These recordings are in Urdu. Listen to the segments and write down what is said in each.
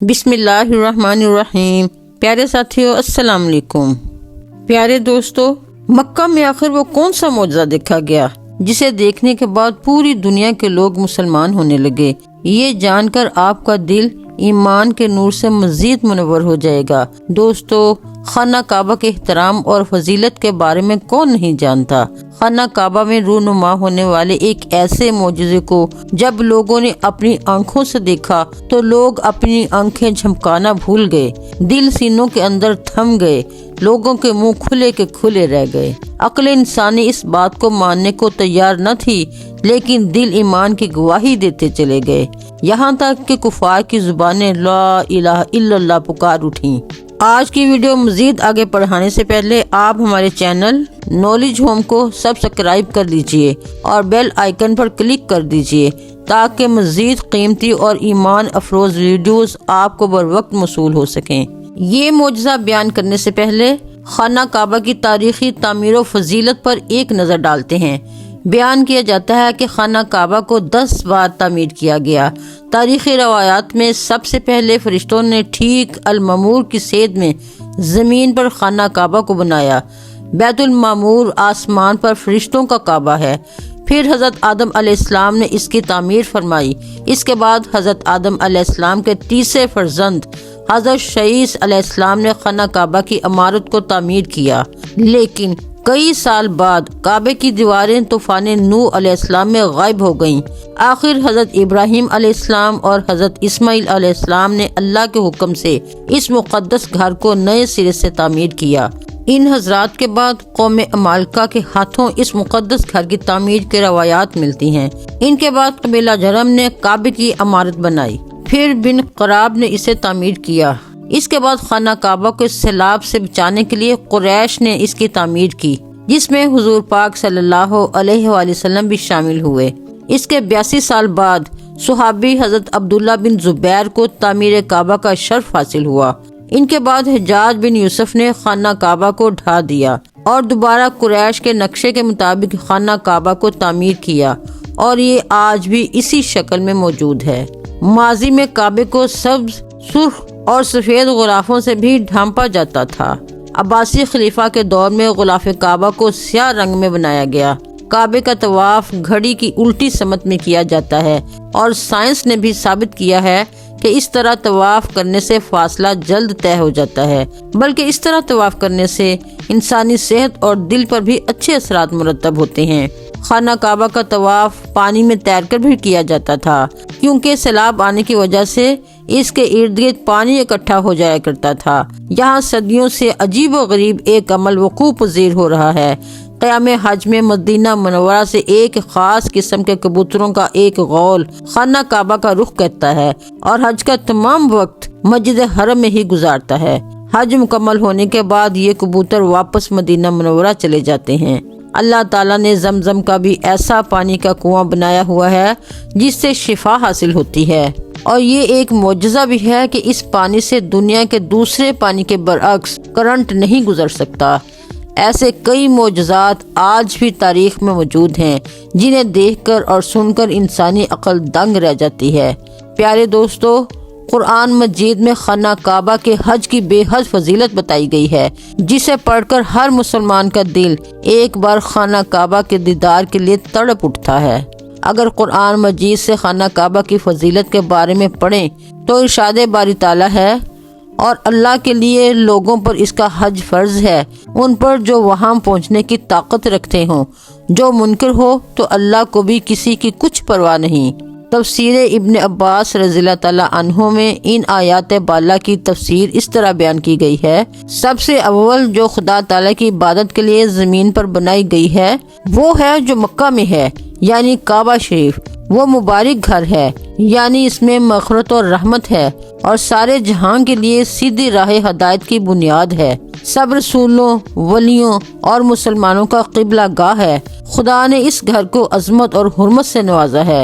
بسم اللہ الرحمن الرحیم۔ پیارے ساتھیو، السلام علیکم۔ پیارے دوستو، مکہ میں آخر وہ کون سا معجزہ دیکھا گیا جسے دیکھنے کے بعد پوری دنیا کے لوگ مسلمان ہونے لگے؟ یہ جان کر آپ کا دل ایمان کے نور سے مزید منور ہو جائے گا۔ دوستو، خانہ کعبہ کے احترام اور فضیلت کے بارے میں کون نہیں جانتا؟ خانہ کعبہ میں رونما ہونے والے ایک ایسے معجزے کو جب لوگوں نے اپنی آنکھوں سے دیکھا تو لوگ اپنی آنکھیں جھمکانا بھول گئے، دل سینوں کے اندر تھم گئے، لوگوں کے منہ کھلے کے کھلے رہ گئے۔ عقل انسانی اس بات کو ماننے کو تیار نہ تھی، لیکن دل ایمان کی گواہی دیتے چلے گئے، یہاں تک کہ کفار کی زبانیں لا الہ الا اللہ پکار اٹھیں۔ آج کی ویڈیو مزید آگے بڑھانے سے پہلے آپ ہمارے چینل نالج ہوم کو سبسکرائب کر لیجئے اور بیل آئیکن پر کلک کر دیجئے تاکہ مزید قیمتی اور ایمان افروز ویڈیوز آپ کو بر وقت موصول ہو سکیں۔ یہ معجزہ بیان کرنے سے پہلے خانہ کعبہ کی تاریخی تعمیر و فضیلت پر ایک نظر ڈالتے ہیں۔ بیان کیا جاتا ہے کہ خانہ کعبہ کو 10 بار تعمیر کیا گیا۔ تاریخی روایات میں سب سے پہلے فرشتوں نے ٹھیک المعمور کی سید میں زمین پر خانہ کعبہ کو بنایا۔ بیت المعمور آسمان پر فرشتوں کا کعبہ ہے۔ پھر حضرت آدم علیہ السلام نے اس کی تعمیر فرمائی۔ اس کے بعد حضرت آدم علیہ السلام کے تیسرے فرزند حضرت شیث علیہ السلام نے خانہ کعبہ کی عمارت کو تعمیر کیا، لیکن کئی سال بعد کعبے کی دیواریں طوفان نوح علیہ السلام میں غائب ہو گئیں۔ آخر حضرت ابراہیم علیہ السلام اور حضرت اسماعیل علیہ السلام نے اللہ کے حکم سے اس مقدس گھر کو نئے سرے سے تعمیر کیا۔ ان حضرات کے بعد قوم عمالقہ کے ہاتھوں اس مقدس گھر کی تعمیر کے روایات ملتی ہیں۔ ان کے بعد قبیلہ جرم نے کعبے کی عمارت بنائی، پھر بن قراب نے اسے تعمیر کیا۔ اس کے بعد خانہ کعبہ کو سیلاب سے بچانے کے لیے قریش نے اس کی تعمیر کی، جس میں حضور پاک صلی اللہ علیہ وآلہ وسلم بھی شامل ہوئے۔ اس کے 82 سال بعد صحابی حضرت عبداللہ بن زبیر کو تعمیر کعبہ کا شرف حاصل ہوا۔ ان کے بعد حجاج بن یوسف نے خانہ کعبہ کو ڈھا دیا اور دوبارہ قریش کے نقشے کے مطابق خانہ کعبہ کو تعمیر کیا، اور یہ آج بھی اسی شکل میں موجود ہے۔ ماضی میں کعبے کو سبز، سرخ اور سفید غلافوں سے بھی ڈھانپا جاتا تھا۔ عباسی خلیفہ کے دور میں غلاف کعبہ کو سیاہ رنگ میں بنایا گیا۔ کعبے کا طواف گھڑی کی الٹی سمت میں کیا جاتا ہے، اور سائنس نے بھی ثابت کیا ہے کہ اس طرح طواف کرنے سے فاصلہ جلد طے ہو جاتا ہے، بلکہ اس طرح طواف کرنے سے انسانی صحت اور دل پر بھی اچھے اثرات مرتب ہوتے ہیں۔ خانہ کعبہ کا طواف پانی میں تیر کر بھی کیا جاتا تھا، کیونکہ سیلاب آنے کی وجہ سے اس کے ارد گرد پانی اکٹھا ہو جایا کرتا تھا۔ یہاں صدیوں سے عجیب و غریب ایک عمل وقوع پذیر ہو رہا ہے۔ قیام حج میں مدینہ منورہ سے ایک خاص قسم کے کبوتروں کا ایک غول خانہ کعبہ کا رخ کرتا ہے اور حج کا تمام وقت مسجد حرم میں ہی گزارتا ہے۔ حج مکمل ہونے کے بعد یہ کبوتر واپس مدینہ منورہ چلے جاتے ہیں۔ اللہ تعالیٰ نے زمزم کا بھی ایسا پانی کا کنواں بنایا ہوا ہے جس سے شفا حاصل ہوتی ہے، اور یہ ایک معجزہ بھی ہے کہ اس پانی سے دنیا کے دوسرے پانی کے برعکس کرنٹ نہیں گزر سکتا۔ ایسے کئی معجزات آج بھی تاریخ میں موجود ہیں جنہیں دیکھ کر اور سن کر انسانی عقل دنگ رہ جاتی ہے۔ پیارے دوستو، قرآن مجید میں خانہ کعبہ کے حج کی بے حد فضیلت بتائی گئی ہے، جسے پڑھ کر ہر مسلمان کا دل ایک بار خانہ کعبہ کے دیدار کے لیے تڑپ اٹھتا ہے۔ اگر قرآن مجید سے خانہ کعبہ کی فضیلت کے بارے میں پڑھیں تو ارشاد باری تعالیٰ ہے، اور اللہ کے لیے لوگوں پر اس کا حج فرض ہے، ان پر جو وہاں پہنچنے کی طاقت رکھتے ہوں، جو منکر ہو تو اللہ کو بھی کسی کی کچھ پرواہ نہیں۔ تفسیر ابن عباس رضی اللہ تعالیٰ عنہ میں ان آیات بالا کی تفسیر اس طرح بیان کی گئی ہے: سب سے اول جو خدا تعالیٰ کی عبادت کے لیے زمین پر بنائی گئی ہے وہ ہے جو مکہ میں ہے، یعنی کعبہ شریف۔ وہ مبارک گھر ہے، یعنی اس میں مغفرت اور رحمت ہے، اور سارے جہاں کے لیے سیدھی راہ ہدایت کی بنیاد ہے۔ سب رسولوں، ولیوں اور مسلمانوں کا قبلہ گاہ ہے۔ خدا نے اس گھر کو عظمت اور حرمت سے نوازا ہے۔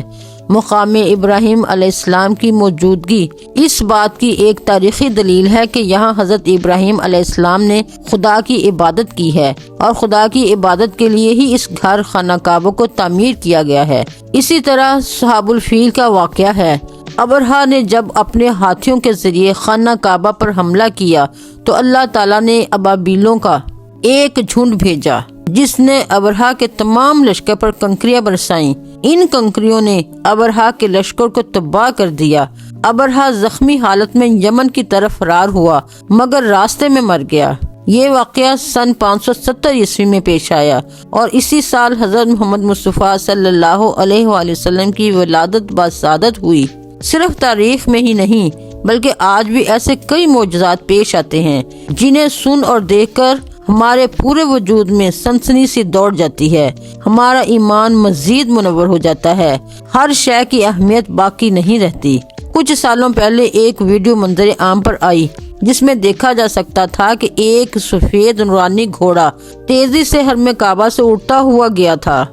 مقام ابراہیم علیہ السلام کی موجودگی اس بات کی ایک تاریخی دلیل ہے کہ یہاں حضرت ابراہیم علیہ السلام نے خدا کی عبادت کی ہے، اور خدا کی عبادت کے لیے ہی اس گھر خانہ کعبہ کو تعمیر کیا گیا ہے۔ اسی طرح صحاب الفیل کا واقعہ ہے۔ ابرہا نے جب اپنے ہاتھیوں کے ذریعے خانہ کعبہ پر حملہ کیا تو اللہ تعالیٰ نے ابابیلوں کا ایک جھنڈ بھیجا جس نے ابرہا کے تمام لشکر پر کنکریاں برسائیں۔ ان کنکریوں نے ابرہا کے لشکر کو تباہ کر دیا۔ ابرہا زخمی حالت میں یمن کی طرف فرار ہوا مگر راستے میں مر گیا۔ یہ واقعہ سن 570 عیسوی میں پیش آیا اور اسی سال حضرت محمد مصطفیٰ صلی اللہ علیہ وآلہ وسلم کی ولادت بسعادت ہوئی۔ صرف تاریخ میں ہی نہیں بلکہ آج بھی ایسے کئی معجزات پیش آتے ہیں جنہیں سن اور دیکھ کر ہمارے پورے وجود میں سنسنی سی دوڑ جاتی ہے، ہمارا ایمان مزید منور ہو جاتا ہے، ہر شے کی اہمیت باقی نہیں رہتی۔ کچھ سالوں پہلے ایک ویڈیو منظر عام پر آئی جس میں دیکھا جا سکتا تھا کہ ایک سفید نورانی گھوڑا تیزی سے حرم کعبہ سے اڑتا ہوا گیا تھا۔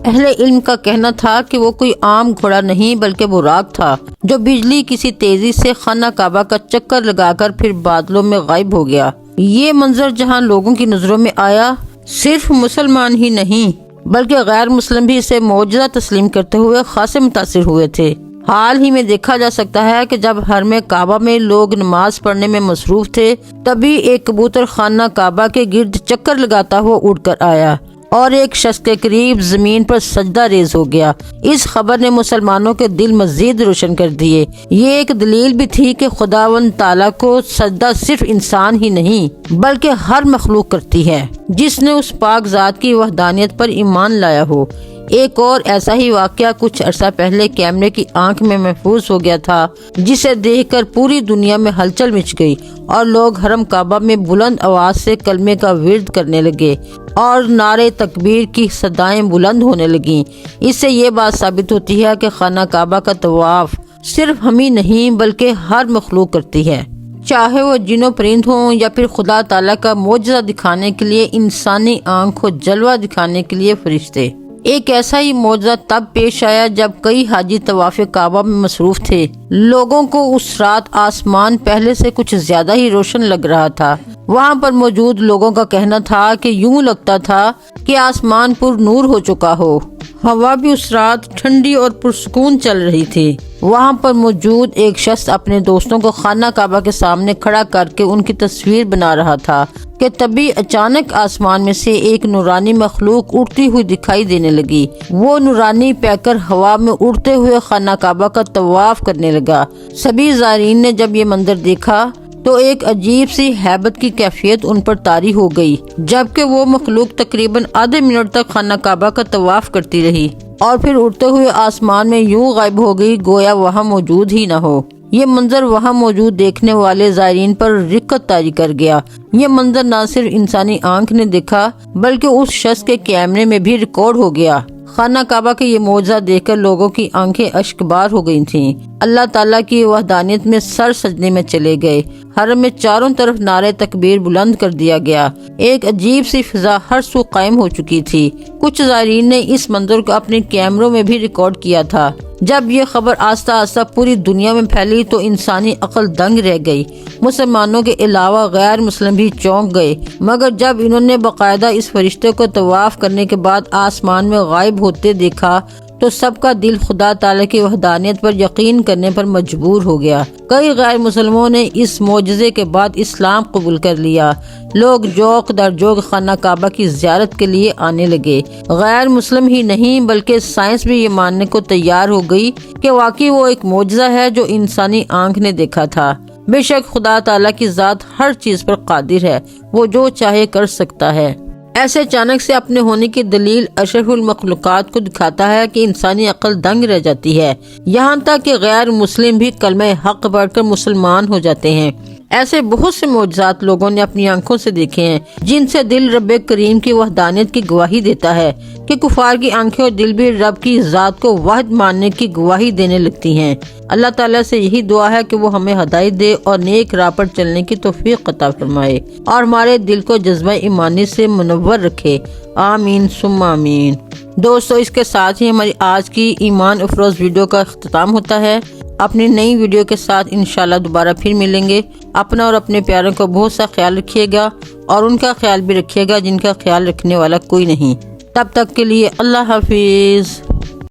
اہل علم کا کہنا تھا کہ وہ کوئی عام گھوڑا نہیں بلکہ براق تھا جو بجلی کسی تیزی سے خانہ کعبہ کا چکر لگا کر پھر بادلوں میں غائب ہو گیا۔ یہ منظر جہاں لوگوں کی نظروں میں آیا، صرف مسلمان ہی نہیں بلکہ غیر مسلم بھی اسے معجزہ تسلیم کرتے ہوئے خاصے متاثر ہوئے تھے۔ حال ہی میں دیکھا جا سکتا ہے کہ جب حرم کعبہ میں لوگ نماز پڑھنے میں مصروف تھے تبھی ایک کبوتر خانہ کعبہ کے گرد چکر لگاتا ہوا اڑ کر آیا اور ایک شخص کے قریب زمین پر سجدہ ریز ہو گیا۔ اس خبر نے مسلمانوں کے دل مزید روشن کر دیے۔ یہ ایک دلیل بھی تھی کہ خداوند تعالیٰ کو سجدہ صرف انسان ہی نہیں بلکہ ہر مخلوق کرتی ہے جس نے اس پاک ذات کی وحدانیت پر ایمان لایا ہو۔ ایک اور ایسا ہی واقعہ کچھ عرصہ پہلے کیمرے کی آنکھ میں محفوظ ہو گیا تھا جسے دیکھ کر پوری دنیا میں ہلچل مچ گئی اور لوگ حرم کعبہ میں بلند آواز سے کلمے کا ورد کرنے لگے اور نعرے تکبیر کی صدائیں بلند ہونے لگیں۔ اس سے یہ بات ثابت ہوتی ہے کہ خانہ کعبہ کا طواف صرف ہم ہی نہیں بلکہ ہر مخلوق کرتی ہے، چاہے وہ جن و پرند ہوں یا پھر خدا تعالیٰ کا معجزہ دکھانے کے لیے انسانی آنکھ کو جلوہ دکھانے کے لیے فرشتے۔ ایک ایسا ہی معجزہ تب پیش آیا جب کئی حاجی طواف کعبہ میں مصروف تھے۔ لوگوں کو اس رات آسمان پہلے سے کچھ زیادہ ہی روشن لگ رہا تھا۔ وہاں پر موجود لوگوں کا کہنا تھا کہ یوں لگتا تھا کہ آسمان پر نور ہو چکا ہو۔ ہوا بھی اس رات ٹھنڈی اور پرسکون چل رہی تھی۔ وہاں پر موجود ایک شخص اپنے دوستوں کو خانہ کعبہ کے سامنے کھڑا کر کے ان کی تصویر بنا رہا تھا کہ تبھی اچانک آسمان میں سے ایک نورانی مخلوق اڑتی ہوئی دکھائی دینے لگی۔ وہ نورانی پیکر ہوا میں اڑتے ہوئے خانہ کعبہ کا طواف کرنے لگا۔ سبھی زائرین نے جب یہ منظر دیکھا تو ایک عجیب سی ہیبت کی کیفیت ان پر طاری ہو گئی، جبکہ وہ مخلوق تقریباً آدھے منٹ تک خانہ کعبہ کا طواف کرتی رہی اور پھر اڑتے ہوئے آسمان میں یوں غائب ہو گئی گویا وہاں موجود ہی نہ ہو۔ یہ منظر وہاں موجود دیکھنے والے زائرین پر رقت طاری کر گیا۔ یہ منظر نہ صرف انسانی آنکھ نے دیکھا بلکہ اس شخص کے کیمرے میں بھی ریکارڈ ہو گیا۔ خانہ کعبہ کے یہ معجزہ دیکھ کر لوگوں کی آنکھیں اشک بار ہو گئی تھیں۔ اللہ تعالیٰ کی وحدانیت میں سر سجدے میں چلے گئے۔ حرم میں چاروں طرف نعرے تکبیر بلند کر دیا گیا۔ ایک عجیب سی فضا ہر سو قائم ہو چکی تھی۔ کچھ زائرین نے اس منظر کو اپنے کیمروں میں بھی ریکارڈ کیا تھا۔ جب یہ خبر آہستہ آہستہ پوری دنیا میں پھیلی تو انسانی عقل دنگ رہ گئی۔ مسلمانوں کے علاوہ غیر مسلم بھی چونک گئے، مگر جب انہوں نے باقاعدہ اس فرشتے کو طواف کرنے کے بعد آسمان میں غائب ہوتے دیکھا تو سب کا دل خدا تعالیٰ کی وحدانیت پر یقین کرنے پر مجبور ہو گیا۔ کئی غیر مسلموں نے اس معجزے کے بعد اسلام قبول کر لیا۔ لوگ جوق در جوق خانہ کعبہ کی زیارت کے لیے آنے لگے۔ غیر مسلم ہی نہیں بلکہ سائنس بھی یہ ماننے کو تیار ہو گئی کہ واقعی وہ ایک معجزہ ہے جو انسانی آنکھ نے دیکھا تھا۔ بے شک خدا تعالیٰ کی ذات ہر چیز پر قادر ہے، وہ جو چاہے کر سکتا ہے۔ ایسے اچانک سے اپنے ہونے کی دلیل اشرف المخلوقات کو دکھاتا ہے کہ انسانی عقل دنگ رہ جاتی ہے، یہاں تک کہ غیر مسلم بھی کلمہ حق پڑھ کر مسلمان ہو جاتے ہیں۔ ایسے بہت سے معجزات لوگوں نے اپنی آنکھوں سے دیکھے ہیں جن سے دل رب کریم کی وحدانیت کی گواہی دیتا ہے کہ کفار کی آنکھیں اور دل بھی رب کی ذات کو واحد ماننے کی گواہی دینے لگتی ہیں۔ اللہ تعالیٰ سے یہی دعا ہے کہ وہ ہمیں ہدایت دے اور نیک راہ پر چلنے کی توفیق عطا فرمائے اور ہمارے دل کو جذبہ ایمانی سے منور رکھے۔ آمین ثم آمین۔ دوستو، اس کے ساتھ ہی ہماری آج کی ایمان افروز ویڈیو کا اختتام ہوتا ہے۔ اپنی نئی ویڈیو کے ساتھ انشاءاللہ دوبارہ پھر ملیں گے۔ اپنا اور اپنے پیاروں کا بہت سا خیال رکھیے گا اور ان کا خیال بھی رکھیے گا جن کا خیال رکھنے والا کوئی نہیں۔ تب تک کے لیے اللہ حافظ۔